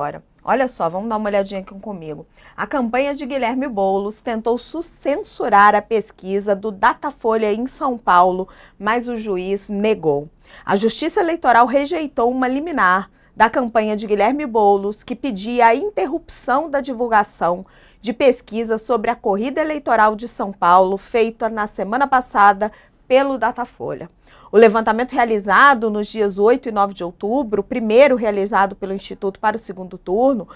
Agora, olha só, vamos dar uma olhadinha aqui comigo. A campanha de Guilherme Boulos tentou censurar a pesquisa do Datafolha em São Paulo, mas o juiz negou. A Justiça Eleitoral rejeitou uma liminar da campanha de Guilherme Boulos, que pedia a interrupção da divulgação de pesquisa sobre a corrida eleitoral de São Paulo, feita na semana passada pelo Datafolha. O levantamento realizado nos dias 8 e 9 de outubro, o primeiro realizado pelo Instituto para o segundo turno,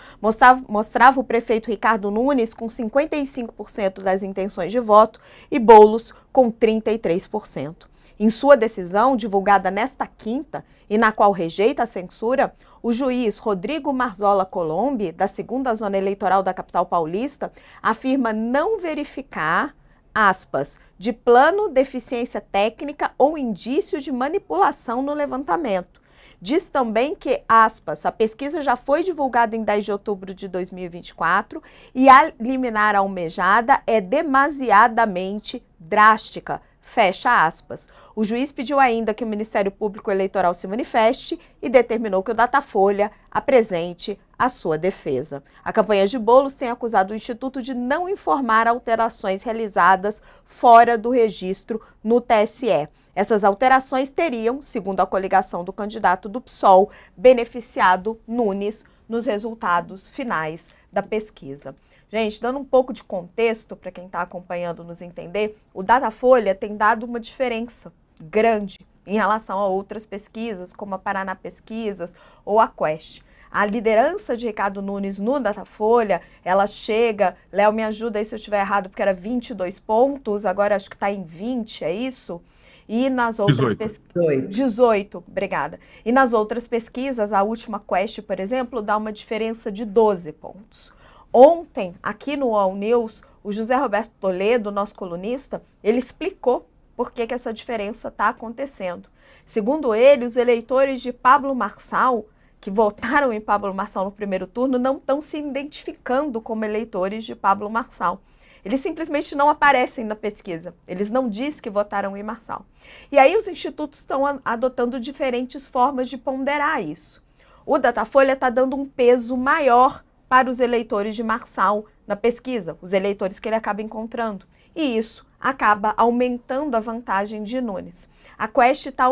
mostrava o prefeito Ricardo Nunes com 55% das intenções de voto e Boulos com 33%. Em sua decisão, divulgada nesta quinta, e na qual rejeita a censura, o juiz Rodrigo Marzola Colombi, da segunda zona eleitoral da capital paulista, afirma não verificar, aspas, de plano, deficiência técnica ou indício de manipulação no levantamento. Diz também que, aspas, a pesquisa já foi divulgada em 10 de outubro de 2024 e a liminar almejada é demasiadamente drástica. Fecha aspas. O juiz pediu ainda que o Ministério Público Eleitoral se manifeste e determinou que o Datafolha apresente a sua defesa. A campanha de Boulos tem acusado o Instituto de não informar alterações realizadas fora do registro no TSE. Essas alterações teriam, segundo a coligação do candidato do PSOL, beneficiado Nunes nos resultados finais da pesquisa. Gente, dando um pouco de contexto para quem está acompanhando nos entender, o Datafolha tem dado uma diferença grande em relação a outras pesquisas, como a Paraná Pesquisas ou a Quest. A liderança de Ricardo Nunes no Datafolha, ela chega, Léo, me ajuda aí se eu estiver errado, porque era 22 pontos, agora acho que está em 20, é isso? E nas outras 18. pesquisas... 18. 18, obrigada. E nas outras pesquisas, a última Quest, por exemplo, dá uma diferença de 12 pontos. Ontem, aqui no All News, o José Roberto Toledo, nosso colunista, ele explicou por que essa diferença está acontecendo. Segundo ele, os eleitores de Pablo Marçal, que votaram em Pablo Marçal no primeiro turno, não estão se identificando como eleitores de Pablo Marçal. Eles simplesmente não aparecem na pesquisa. Eles não dizem que votaram em Marçal. E aí os institutos estão adotando diferentes formas de ponderar isso. O Datafolha está dando um peso maior para os eleitores de Marçal na pesquisa, os eleitores que ele acaba encontrando. E isso acaba aumentando a vantagem de Nunes. A Quest está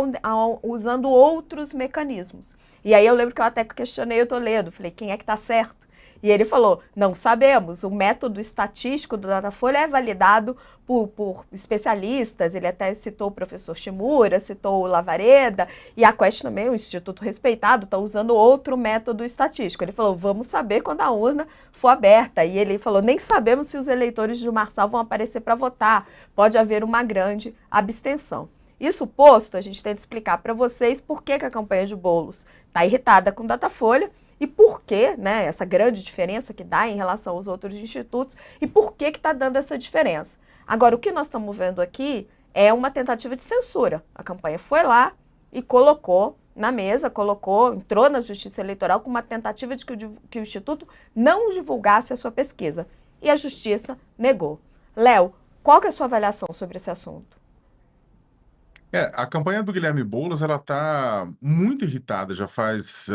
usando outros mecanismos. E aí eu lembro que eu até questionei o Toledo, falei, quem é que está certo? E ele falou, não sabemos, o método estatístico do Datafolha é validado por especialistas, ele até citou o professor Shimura, citou o Lavareda, e a Quest também, um instituto respeitado, está usando outro método estatístico. Ele falou, vamos saber quando a urna for aberta. E ele falou, nem sabemos se os eleitores de Marçal vão aparecer para votar, pode haver uma grande abstenção. Isso posto, a gente tenta explicar para vocês por que a campanha de Boulos está irritada com o Datafolha, e por que, né, essa grande diferença que dá em relação aos outros institutos e por que está dando essa diferença. Agora, o que nós estamos vendo aqui é uma tentativa de censura. A campanha foi lá e colocou na mesa, entrou na Justiça Eleitoral com uma tentativa de que o Instituto não divulgasse a sua pesquisa. E a Justiça negou. Léo, qual que é a sua avaliação sobre esse assunto? A campanha do Guilherme Boulos, ela está muito irritada, já faz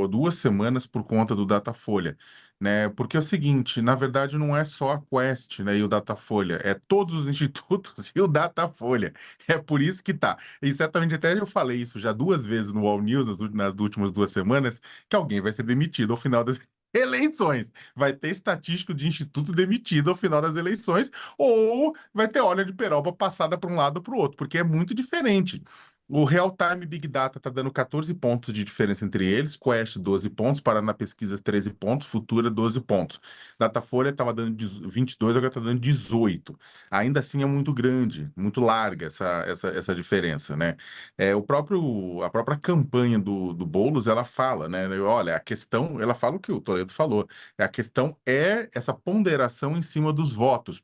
2 semanas por conta do Datafolha, né? Porque é o seguinte, na verdade não é só a Quest, né, e o Datafolha, é todos os institutos e o Datafolha. É por isso que tá. E certamente até eu falei isso já 2 vezes no All News nas últimas 2 semanas, que alguém vai ser demitido ao final das eleições. Vai ter estatístico de instituto demitido ao final das eleições, ou vai ter óleo de peroba passada para um lado para o outro, porque é muito diferente. O Real Time Big Data está dando 14 pontos de diferença entre eles, Quest 12 pontos, Paraná Pesquisas 13 pontos, Futura 12 pontos. Datafolha estava dando 22, agora está dando 18. Ainda assim é muito grande, muito larga essa diferença, né? A própria campanha do Boulos, ela fala, né? Olha, a questão, ela fala o que o Toledo falou, a questão é essa ponderação em cima dos votos.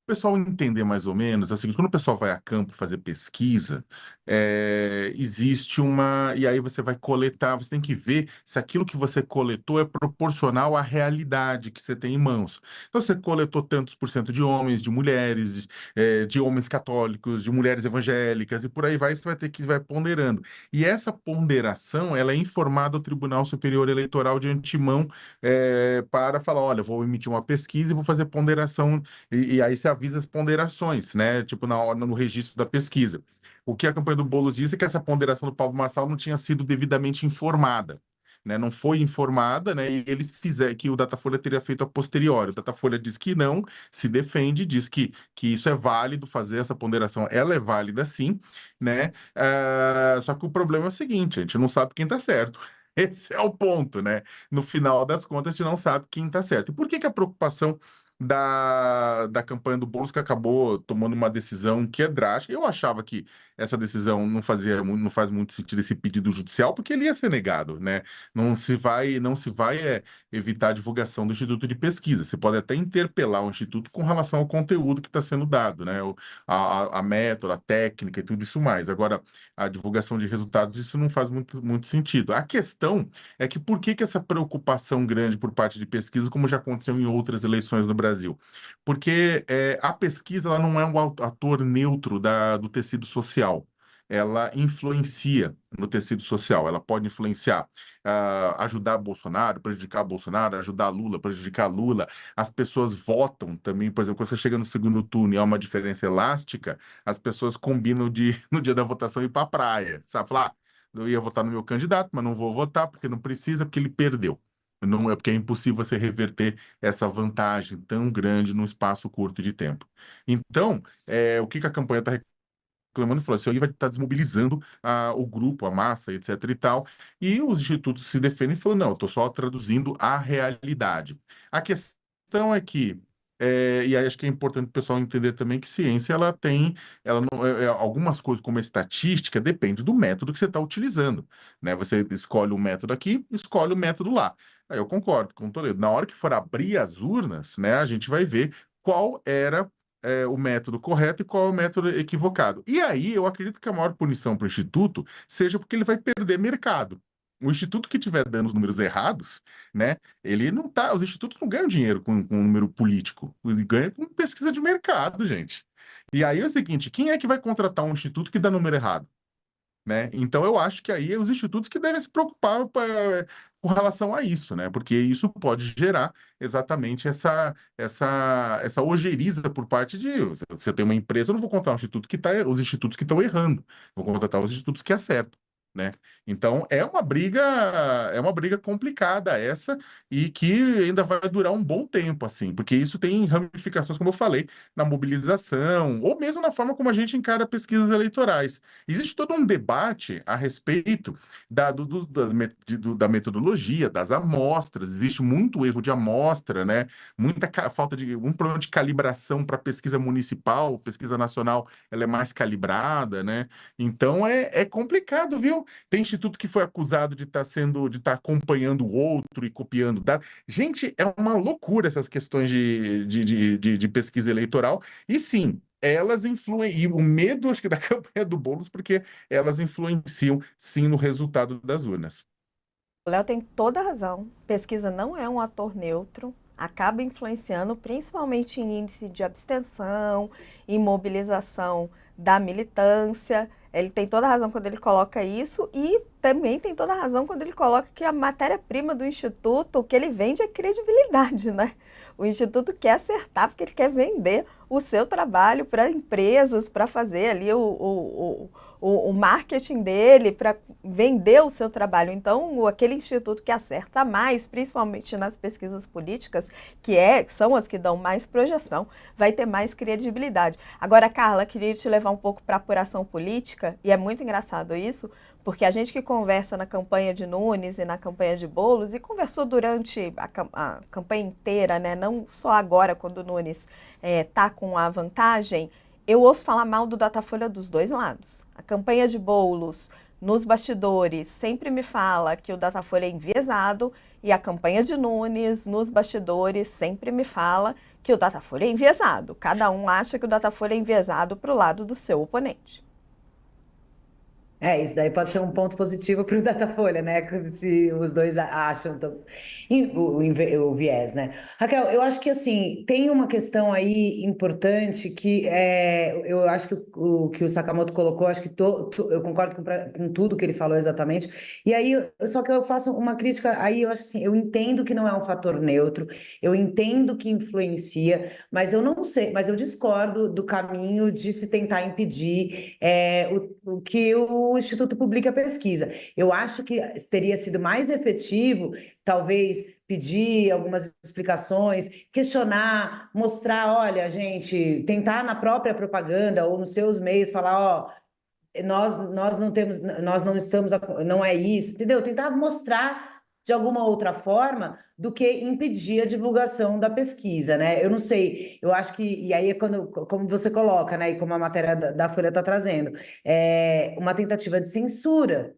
pessoal entender mais ou menos, assim, quando o pessoal vai a campo fazer pesquisa, existe uma. E aí você vai coletar, você tem que ver se aquilo que você coletou é proporcional à realidade que você tem em mãos. Então, você coletou tantos por cento de homens, de mulheres, de homens católicos, de mulheres evangélicas, e por aí vai, você vai ter que vai ponderando. E essa ponderação, ela é informada ao Tribunal Superior Eleitoral de antemão, para falar: olha, vou emitir uma pesquisa e vou fazer ponderação e aí você avisa as ponderações, né? Tipo, no registro da pesquisa. O que a campanha do Boulos disse é que essa ponderação do Paulo Marçal não tinha sido devidamente informada. Né, não foi informada, né, e eles fizeram que o Datafolha teria feito a posteriori. O Datafolha diz que não, se defende, diz que isso é válido, fazer essa ponderação, ela é válida sim, né? Só que o problema é o seguinte: a gente não sabe quem está certo. Esse é o ponto, né? No final das contas, a gente não sabe quem está certo. E por que que a preocupação da campanha do Boulos, que acabou tomando uma decisão que é drástica? Eu achava que essa decisão não faz muito sentido, esse pedido judicial, porque ele ia ser negado, né? Não se vai evitar a divulgação do Instituto de Pesquisa. Você pode até interpelar o Instituto com relação ao conteúdo que está sendo dado, né? A método, a técnica e tudo isso mais. Agora, a divulgação de resultados, isso não faz muito sentido. A questão é que por que que essa preocupação grande por parte de pesquisa, como já aconteceu em outras eleições no Brasil? Porque a pesquisa, ela não é um ator neutro do tecido social. Ela influencia no tecido social, ela pode influenciar, ajudar Bolsonaro, prejudicar Bolsonaro, ajudar Lula, prejudicar Lula. As pessoas votam também, por exemplo, quando você chega no segundo turno e há uma diferença elástica, as pessoas combinam de, no dia da votação, ir para a praia, sabe? Falar: eu ia votar no meu candidato, mas não vou votar porque não precisa, porque ele perdeu. Não é porque é impossível você reverter essa vantagem tão grande num espaço curto de tempo. Então, o que que a campanha está reclamando? Falou assim: aí vai estar desmobilizando o grupo, a massa, etc e tal. E os institutos se defendem e falam: não, eu estou só traduzindo a realidade. A questão é que, e aí acho que é importante o pessoal entender também que ciência, ela não, algumas coisas como a estatística depende do método que você está utilizando, né? Você escolhe um método aqui, escolhe o método lá. Aí eu concordo com o Toledo. Na hora que for abrir as urnas, né, a gente vai ver qual era o método correto e qual é o método equivocado. E aí eu acredito que a maior punição para o Instituto seja porque ele vai perder mercado. O instituto que tiver dando os números errados, né? Ele não tá. Os institutos não ganham dinheiro com número político, ele ganha com pesquisa de mercado, gente. E aí é o seguinte: quem é que vai contratar um instituto que dá número errado? Né? Então, eu acho que aí é os institutos que devem se preocupar com relação a isso, né? Porque isso pode gerar exatamente essa ojeriza por parte de. Se eu tenho uma empresa, eu não vou contratar um instituto os institutos que estão errando, vou contratar os institutos que acertam. Né? Então é uma briga complicada essa, e que ainda vai durar um bom tempo, assim, porque isso tem ramificações, como eu falei, na mobilização, ou mesmo na forma como a gente encara pesquisas eleitorais. Existe todo um debate a respeito da metodologia, das amostras. Existe muito erro de amostra, né? Muita falta de um problema de calibração para pesquisa municipal, pesquisa nacional, ela é mais calibrada, né? Então é complicado, viu? Tem instituto que foi acusado de estar acompanhando o outro e copiando dados. Gente, é uma loucura essas questões de pesquisa eleitoral. E sim, elas influenciam. E o medo, acho que, da campanha do Boulos, porque elas influenciam, sim, no resultado das urnas. O Léo tem toda a razão. Pesquisa não é um ator neutro, acaba influenciando principalmente em índice de abstenção, em mobilização da militância. Ele tem toda a razão quando ele coloca isso, e também tem toda a razão quando ele coloca que a matéria-prima do Instituto, o que ele vende é credibilidade, né? O Instituto quer acertar porque ele quer vender o seu trabalho para empresas, para fazer ali o marketing dele, para vender o seu trabalho. Então, aquele instituto que acerta mais, principalmente nas pesquisas políticas, que são as que dão mais projeção, vai ter mais credibilidade. Agora, Carla, queria te levar um pouco para a apuração política, e é muito engraçado isso, porque a gente que conversa na campanha de Nunes e na campanha de Boulos, e conversou durante a campanha inteira, né? Não só agora, quando o Nunes está com a vantagem, eu ouço falar mal do Datafolha dos dois lados. A campanha de Boulos nos bastidores sempre me fala que o Datafolha é enviesado e a campanha de Nunes nos bastidores sempre me fala que o Datafolha é enviesado. Cada um acha que o Datafolha é enviesado para o lado do seu oponente. Isso daí pode ser um ponto positivo para o Datafolha, né? Se os dois acham o viés, né? Raquel, eu acho que assim tem uma questão aí importante que eu acho que o que o Sakamoto colocou, acho que eu concordo com tudo que ele falou exatamente. E aí, só que eu faço uma crítica aí, eu acho assim, eu entendo que não é um fator neutro, eu entendo que influencia, mas eu não sei, mas eu discordo do caminho de se tentar impedir o que o Instituto publica a pesquisa. Eu acho que teria sido mais efetivo, talvez, pedir algumas explicações, questionar, mostrar, olha, gente, tentar na própria propaganda ou nos seus meios falar, ó, nós não temos, nós não estamos, não é isso, entendeu? Tentar mostrar de alguma outra forma do que impedir a divulgação da pesquisa, né? Eu não sei, eu acho que, e aí é quando, como você coloca, né, e como a matéria da Folha está trazendo, uma tentativa de censura,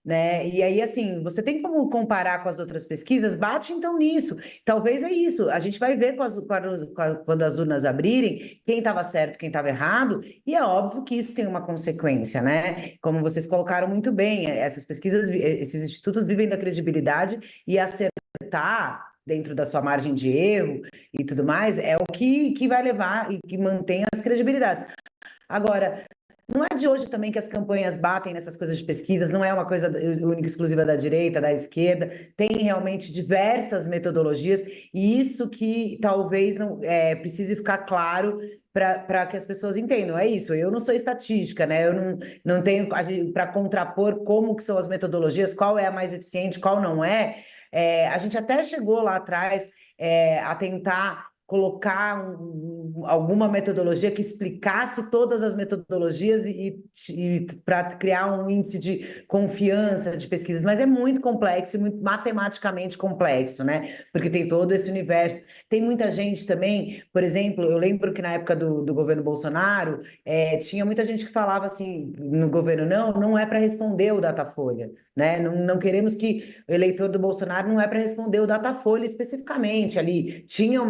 né? E aí, assim, você tem como comparar com as outras pesquisas? Bate então nisso. Talvez é isso. A gente vai ver quando as urnas abrirem quem estava certo, quem estava errado, e é óbvio que isso tem uma consequência, né? Como vocês colocaram muito bem, essas pesquisas, esses institutos vivem da credibilidade e acertar dentro da sua margem de erro e tudo mais, é o que vai levar e que mantém as credibilidades. Agora, não é de hoje também que as campanhas batem nessas coisas de pesquisas, não é uma coisa única e exclusiva da direita, da esquerda, tem realmente diversas metodologias, e isso que talvez não precise ficar claro para que as pessoas entendam. É isso, eu não sou estatística, né? Eu não tenho para contrapor como que são as metodologias, qual é a mais eficiente, qual não é. A gente até chegou lá atrás a tentar colocar alguma metodologia que explicasse todas as metodologias e para criar um índice de confiança de pesquisas, mas é muito complexo e muito matematicamente complexo, né? Porque tem todo esse universo. Tem muita gente também, por exemplo, eu lembro que na época do governo Bolsonaro, tinha muita gente que falava assim, no governo, não é para responder o Datafolha, né? Não queremos que o eleitor do Bolsonaro não é para responder o Datafolha especificamente ali. Tinha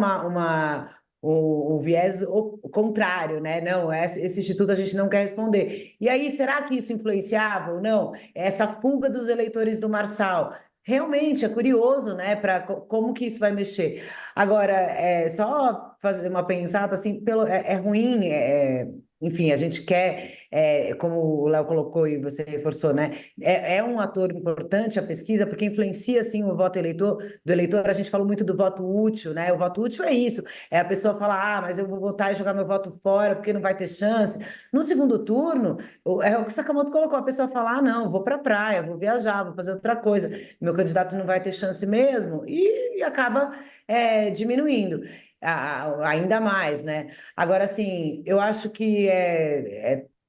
o viés contrário, né? Não, esse instituto a gente não quer responder. E aí, será que isso influenciava ou não? Essa fuga dos eleitores do Marçal. Realmente é curioso, né? Para como que isso vai mexer. Agora, só fazer uma pensada assim, é ruim, enfim, a gente quer, como o Léo colocou e você reforçou, né? É um ator importante a pesquisa, porque influencia assim o voto do eleitor. A gente falou muito do voto útil, né? O voto útil é isso, é a pessoa falar, mas eu vou votar e jogar meu voto fora porque não vai ter chance. No segundo turno, é o que o Sakamoto colocou, a pessoa falar, não, vou para a praia, vou viajar, vou fazer outra coisa, meu candidato não vai ter chance mesmo, e acaba diminuindo ainda mais, né? Agora, assim, eu acho que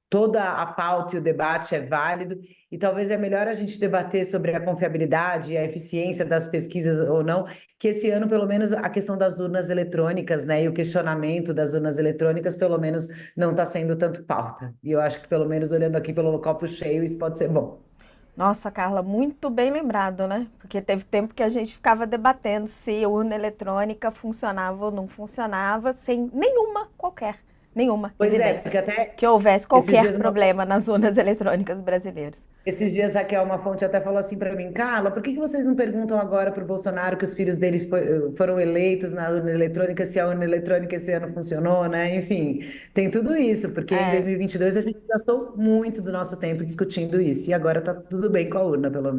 toda a pauta e o debate é válido, e talvez é melhor a gente debater sobre a confiabilidade e a eficiência das pesquisas ou não, que esse ano, pelo menos, a questão das urnas eletrônicas, né, e o questionamento das urnas eletrônicas, pelo menos, não está sendo tanto pauta. E eu acho que, pelo menos, olhando aqui pelo copo cheio, isso pode ser bom. Nossa, Carla, muito bem lembrado, né? Porque teve tempo que a gente ficava debatendo se a urna eletrônica funcionava ou não funcionava, sem nenhuma Pois é, evidência porque até que houvesse esses qualquer dias problema nas urnas eletrônicas brasileiras. Esses dias, Raquel, uma fonte até falou assim para mim, Carla, por que vocês não perguntam agora para o Bolsonaro que os filhos dele foram eleitos na urna eletrônica, se a urna eletrônica esse ano funcionou, né? Enfim, tem tudo isso, porque em É, 2022 a gente gastou muito do nosso tempo discutindo isso, e agora tá tudo bem com a urna, pelo menos.